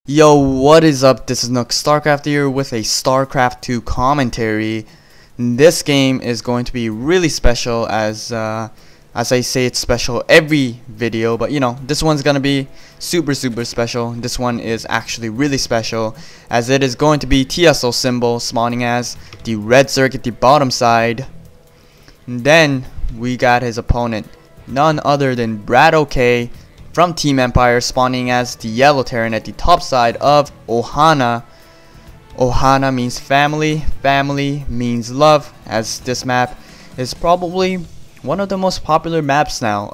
Yo, what is up? This is Nook Starcraft here with a StarCraft 2 commentary. This game is going to be really special as I say it's special every video, but you know, this one's gonna be super special. This one is actually really special as it is going to be TSO symbol spawning as the red Zerg at the bottom side. And then we got his opponent, none other than BratOK from Team Empire, spawning as the yellow Terran at the top side of Ohana. Ohana means family, family means love, as this map is probably one of the most popular maps now.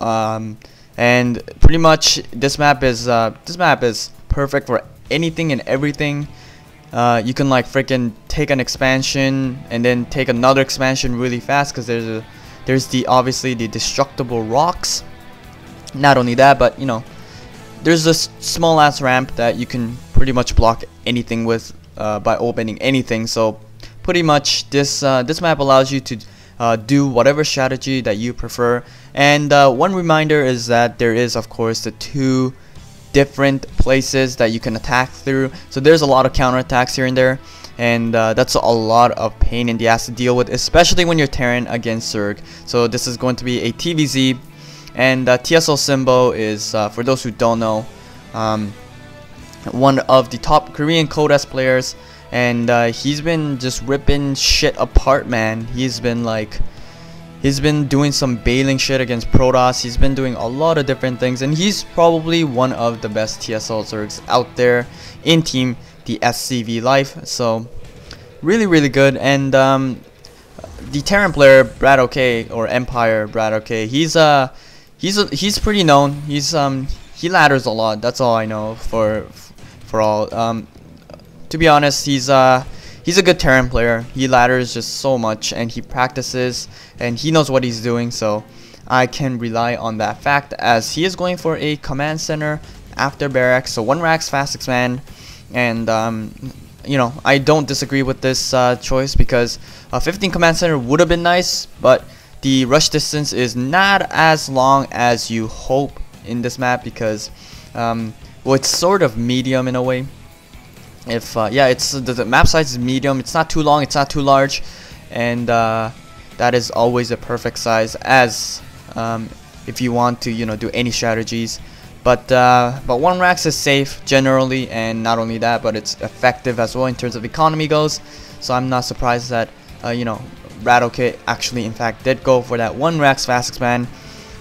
And pretty much this map is perfect for anything and everything. You can like freaking take an expansion and then take another expansion really fast because there's obviously the destructible rocks. Not only that, but you know, there's this small ass ramp that you can pretty much block anything with by opening anything. So pretty much this map allows you to do whatever strategy that you prefer. And one reminder is that there is of course the two different places that you can attack through. So there's a lot of counterattacks here and there, and that's a lot of pain in the ass to deal with, especially when you're Terran against Zerg. So this is going to be a TvZ. And TSO symbol is, for those who don't know, one of the top Korean Codes players, and he's been just ripping shit apart, man. He's been doing some bailing shit against Protoss. He's been doing a lot of different things, and he's probably one of the best TSO Zergs out there in Team theSC life. So really good. And the Terran player BratOK, or Empire BratOK, he's pretty known. He ladders a lot. That's all I know for all. To be honest, he's a good Terran player. He ladders just so much, and he practices, and he knows what he's doing. So I can rely on that fact, as he is going for a command center after barracks. So 1 racks fast expand, and you know, I don't disagree with this choice, because 15 command center would have been nice, but the rush distance is not as long as you hope in this map, because well, it's sort of medium in a way. If yeah, it's the map size is medium. It's not too long, it's not too large, and that is always a perfect size, as if you want to, you know, do any strategies. But 1 racks is safe generally, and not only that, but it's effective as well in terms of economy goes. So I'm not surprised that you know, BratOK actually in fact did go for that 1 racks fast expand,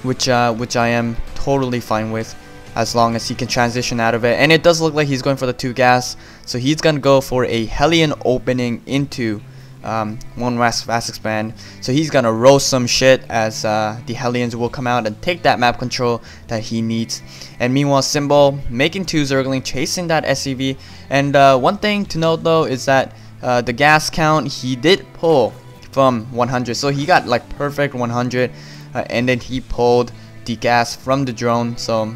which I am totally fine with, as long as he can transition out of it. And it does look like he's going for the 2 gas, so he's gonna go for a Hellion opening into 1 racks fast expand. So he's gonna roast some shit, as the Hellions will come out and take that map control that he needs. And meanwhile, Symbol making 2 Zergling, chasing that SCV. And one thing to note though is that the gas count, he did pull from 100, so he got like perfect 100, and then he pulled the gas from the drone. So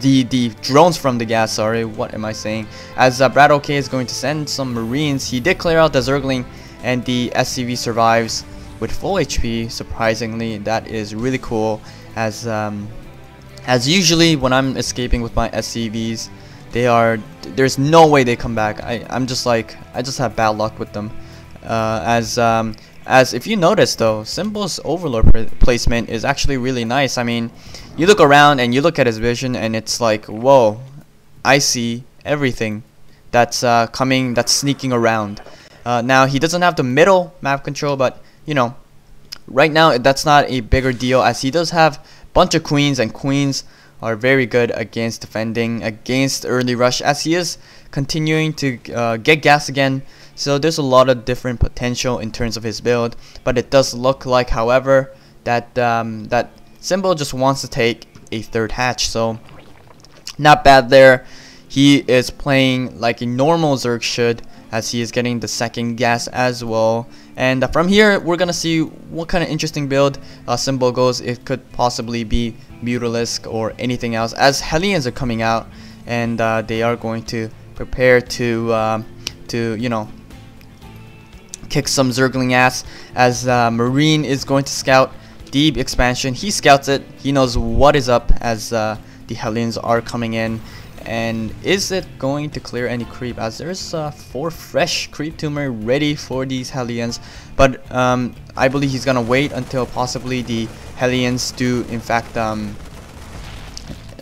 the drones from the gas, sorry, what am I saying, as BratOK is going to send some Marines. He did clear out the Zergling, and the SCV survives with full HP. Surprisingly, that is really cool, as usually when I'm escaping with my SCVs, there's no way they come back. I just have bad luck with them. As if you notice though, Symbol's overlord placement is actually really nice. I mean, you look around and you look at his vision, and it's like, whoa, I see everything that's coming, that's sneaking around. Now he doesn't have the middle map control, but you know, right now that's not a bigger deal, as he does have a bunch of queens, and queens are very good against defending against early rush, as he is continuing to get gas again. So there's a lot of different potential in terms of his build, but it does look like, however, that that Symbol just wants to take a 3rd hatch. So not bad there. He is playing like a normal Zerg should, as he is getting the 2nd gas as well. And from here, we're gonna see what kind of interesting build Symbol goes. It could possibly be Mutalisk or anything else, as Hellions are coming out, and they are going to prepare to you know, kick some Zergling ass, as Marine is going to scout the expansion. He scouts it, he knows what is up, as the Hellions are coming in, And is it going to clear any creep, as there's 4 fresh creep tumor ready for these Hellions. But I believe he's gonna wait until possibly the Hellions do in fact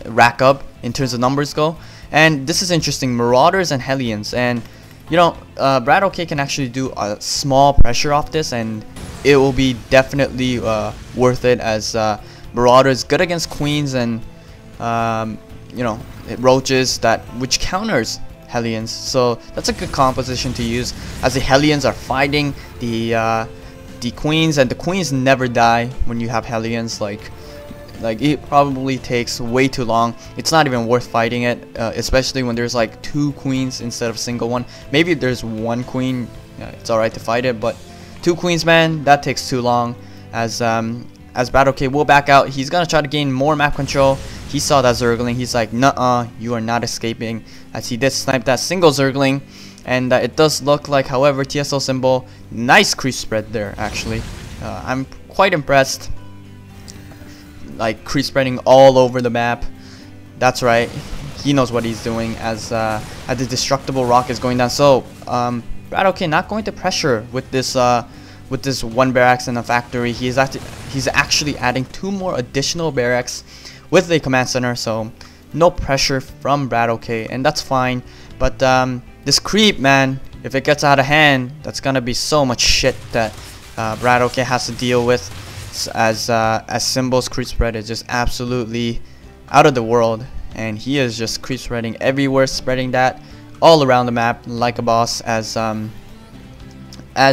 rack up in terms of numbers go. And this is interesting, Marauders and Hellions, and you know, BratOK can actually do a small pressure off this, and it will be definitely worth it, as Marauder is good against queens and you know, roaches which counters Hellions. So that's a good composition to use, as the Hellions are fighting the queens, and the queens never die when you have Hellions. Like it probably takes way too long. It's not even worth fighting it, especially when there's like 2 queens instead of a single one. Maybe if there's 1 queen, it's alright to fight it, but 2 queens, man, that takes too long. As BratOK will back out, he's gonna try to gain more map control. He saw that Zergling, he's like, nuh-uh, you are not escaping, as he did snipe that single Zergling. And it does look like, however, TSO Symbol, nice creep spread there actually. I'm quite impressed. Like creep spreading all over the map. That's right, he knows what he's doing, as the destructible rock is going down. So BratOK not going to pressure with this 1 barracks in a factory. He's actually adding 2 more additional barracks with the command center, so no pressure from BratOK, and that's fine. But this creep, man, if it gets out of hand, that's gonna be so much shit that BratOK has to deal with, as Symbol's creep spread is just absolutely out of the world, and he is just creep spreading everywhere, spreading that all around the map like a boss. As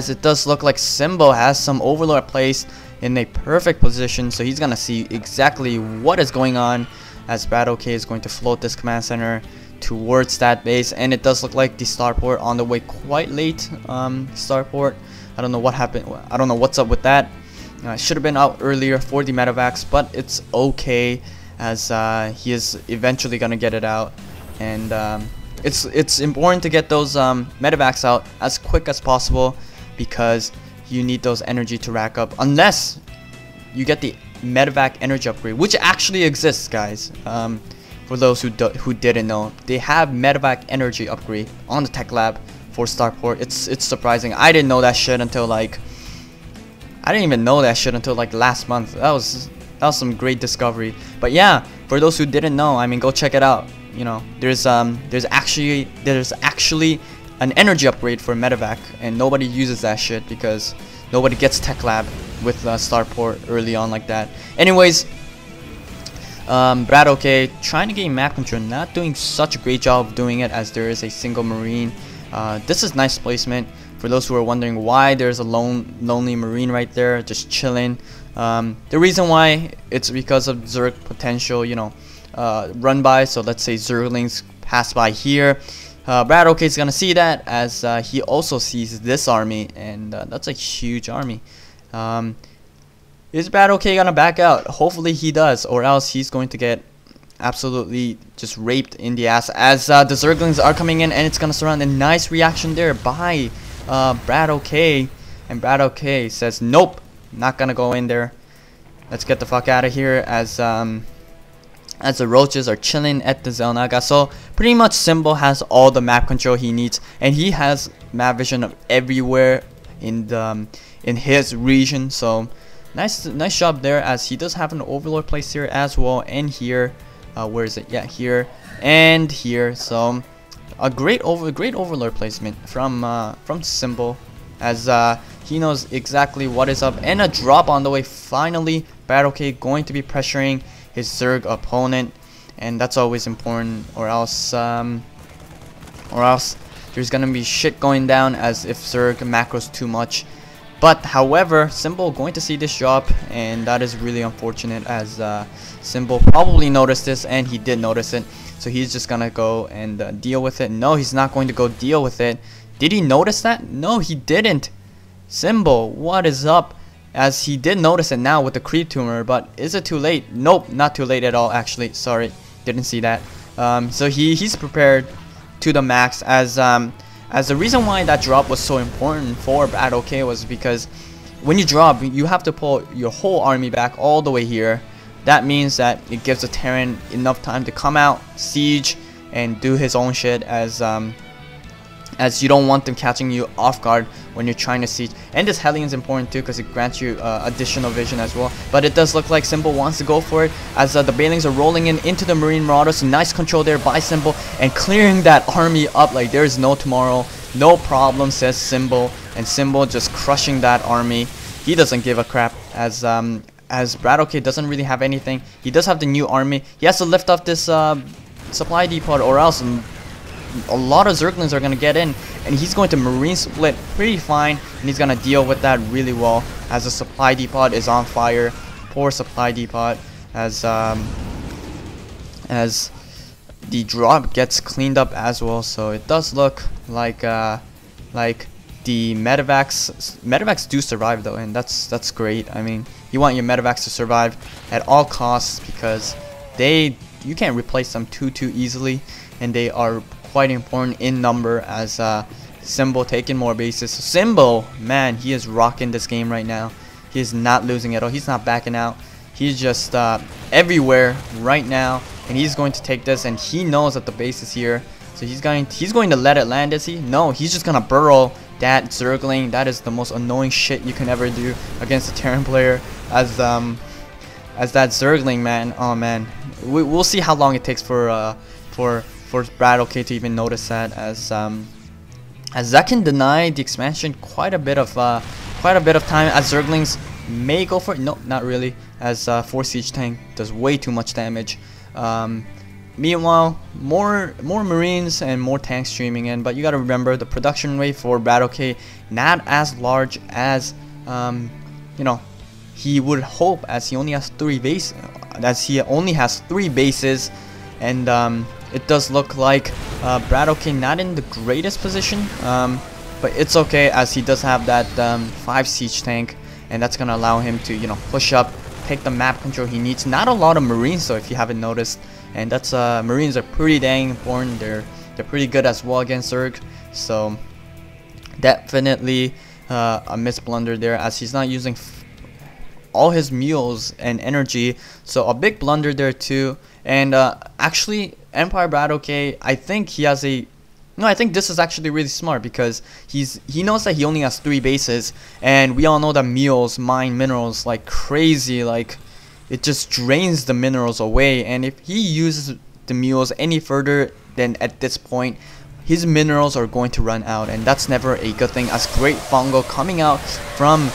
it does look like Symbol has some Overlord placed in a perfect position, so he's gonna see exactly what is going on, as BratOK is going to float this command center towards that base. And it does look like the starport on the way quite late. Starport, I don't know what happened, I don't know what's up with that. Should have been out earlier for the medevacs, but it's okay, as he is eventually gonna get it out. And it's important to get those medevacs out as quick as possible, because you need those energy to rack up, unless you get the medevac energy upgrade, which actually exists, guys. For those who didn't know, they have medevac energy upgrade on the tech lab for starport. It's surprising. I didn't know that shit until like last month. That was some great discovery. But yeah, for those who didn't know, I mean, go check it out. You know, there's actually an energy upgrade for medevac, and nobody uses that shit because nobody gets tech lab with starport early on like that. Anyways, BratOK trying to gain map control, not doing such a great job of doing it, as there is a single marine. This is nice placement. For those who are wondering why there's a lonely marine right there just chilling, the reason why, it's because of Zerg potential, you know, run by. So let's say Zerglings pass by here, BratOK is gonna see that, as he also sees this army, and that's a huge army. Is BratOK gonna back out? Hopefully he does, or else he's going to get absolutely just raped in the ass, as the Zerglings are coming in, and it's gonna surround. A nice reaction there by BratOK, and BratOK says, nope, not gonna go in there. Let's get the fuck out of here, as the roaches are chilling at the Xel'Naga. So pretty much Symbol has all the map control he needs, and he has map vision of everywhere in his region. So nice job there, as he does have an Overlord place here as well, and here, where is it? Yeah, here and here. So a great Overlord placement from Symbol, as he knows exactly what is up. And a drop on the way. Finally, BratOK going to be pressuring his Zerg opponent, and that's always important, or else there's gonna be shit going down, as if Zerg macros too much. But however, Symbol going to see this drop, and that is really unfortunate, as Symbol probably noticed this, and he did notice it. So he's just gonna go and deal with it. No, he's not going to go deal with it. Did he notice that? No, he didn't. Symbol, what is up? As he did notice it now with the creep tumor, but is it too late? Nope, not too late at all, actually. Sorry, didn't see that. So he's prepared to the max, as the reason why that drop was so important for BratOK was because when you drop, you have to pull your whole army back all the way here. That means that it gives the Terran enough time to come out, siege, and do his own shit, as you don't want them catching you off guard when you're trying to siege. And this Hellion is important too, because it grants you additional vision as well. But it does look like Symbol wants to go for it, as the Bailings are rolling into the Marine Marauders. So nice control there by Symbol, and clearing that army up like there's no tomorrow. No problem, says Symbol, and Symbol just crushing that army. He doesn't give a crap, as BratOK doesn't really have anything. He does have the new army. He has to lift up this supply depot, or else a lot of Zerglings are gonna get in, and he's going to Marine split pretty fine, and he's gonna deal with that really well, as the supply depot is on fire. Poor supply depot, as the drop gets cleaned up as well. So it does look like the medevacs do survive though, and that's great. I mean, you want your medevacs to survive at all costs, because you can't replace them too easily, and they are quite important in number, as Symbol taking more bases. So Symbol, man, he is rocking this game right now. He is not losing at all. He's not backing out. He's just everywhere right now, and he's going to take this, and he knows that the base is here. So he's going to let it land, is he? No, he's just gonna burrow that Zergling. That is the most annoying shit you can ever do against a Terran player, as that Zergling, man. Oh man, we'll see how long it takes for BratOK to even notice that, as that can deny the expansion quite a bit of time, as Zerglings may go for it. No, not really, as 4 siege tank does way too much damage. Meanwhile, more Marines and more tanks streaming in, but you gotta remember the production rate for BratOK not as large as he would hope, as he only has 3 bases, and it does look like BratOK not in the greatest position, but it's okay, as he does have that 5 siege tank, and that's gonna allow him to push up, take the map control he needs. Not a lot of Marines though, if you haven't noticed, and that's Marines are pretty dang important. They're pretty good as well against Zerg, so definitely a missed blunder there, as he's not using all his mules and energy, so a big blunder there too. And actually, Empire BratOK, I think he has I think this is actually really smart, because he knows that he only has 3 bases, and we all know that mules mine minerals like crazy. Like, it just drains the minerals away, and if he uses the mules any further, then at this point his minerals are going to run out, and that's never a good thing. As great Fungo coming out from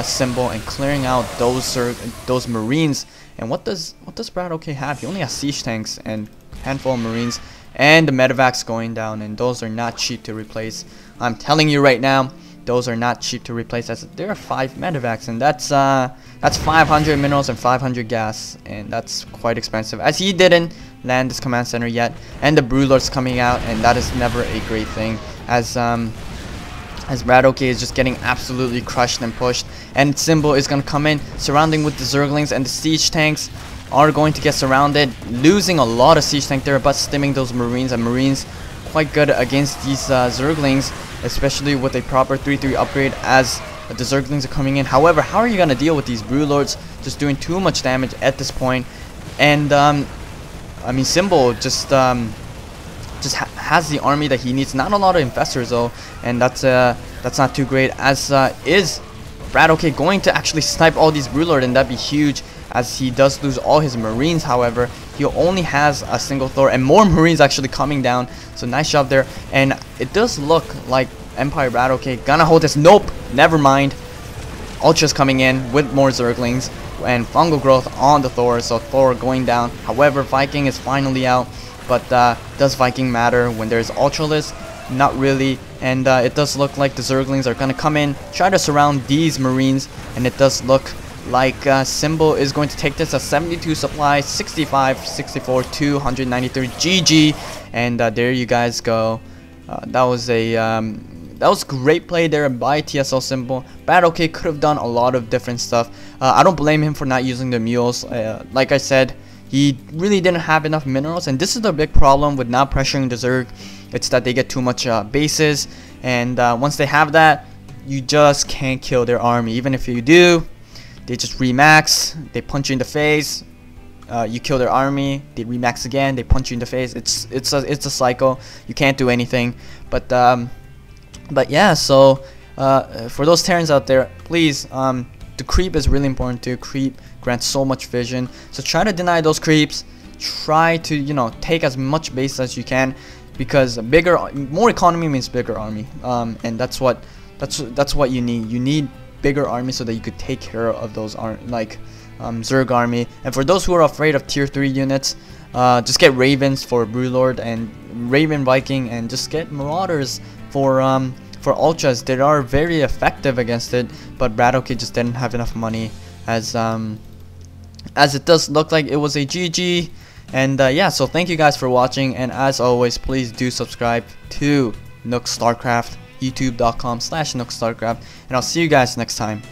Symbol and clearing out those Marines. And what does BratOK have? He only has siege tanks and handful of Marines, and the medevacs going down, and those are not cheap to replace. I'm telling you right now, those are not cheap to replace, as there are 5 medevacs, and that's 500 minerals and 500 gas, and that's quite expensive, as he didn't land this command center yet, and the Broodlord's coming out, and that is never a great thing, as BratOK is just getting absolutely crushed and pushed, and Symbol is gonna come in, surrounding with the Zerglings, and the siege tanks are going to get surrounded, losing a lot of siege tank there, but stimming those Marines, and Marines quite good against these Zerglings, especially with a proper 3/3 upgrade, as the Zerglings are coming in. However, how are you gonna deal with these Broodlords just doing too much damage at this point? And I mean, Symbol just has the army that he needs. Not a lot of infestors though, and that's not too great. As is BratOK going to actually snipe all these Broodlord, and that'd be huge, as he does lose all his Marines. However, he only has a single Thor, and more Marines actually coming down, so nice job there. And it does look like Empire BratOK gonna hold this. Nope, never mind. Ultra's coming in with more Zerglings, and fungal growth on the Thor, so Thor going down. However, Viking is finally out, but does Viking matter when there's Ultralisk? Not really. And it does look like the Zerglings are gonna come in, try to surround these Marines, and it does look like Symbol is going to take this as 72 supply, 65, 64, 293. GG, and there you guys go. That was great play there by TSL Symbol. BratOK could have done a lot of different stuff. I don't blame him for not using the mules. Like I said, he really didn't have enough minerals, and this is the big problem with not pressuring the Zerg. It's that they get too much bases, and once they have that, you just can't kill their army. Even if you do, they just remax, they punch you in the face. you kill their army, they remax again, they punch you in the face. It's a cycle. You can't do anything. But yeah. So for those Terrans out there, please, the creep is really important too. Creep grants so much vision. So try to deny those creeps. Try to, you know, take as much base as you can, because more economy means bigger army. And that's what you need. You need bigger army so that you could take care of those Zerg army. And for those who are afraid of tier 3 units, just get Ravens for Brewlord and Raven Viking, and just get Marauders for Ultras. They are very effective against it, but BratOK just didn't have enough money, as it does look like it was a GG. And yeah, so thank you guys for watching, and as always, please do subscribe to NMrUUG Starcraft, youtube.com/NMrUUG Starcraft, and I'll see you guys next time.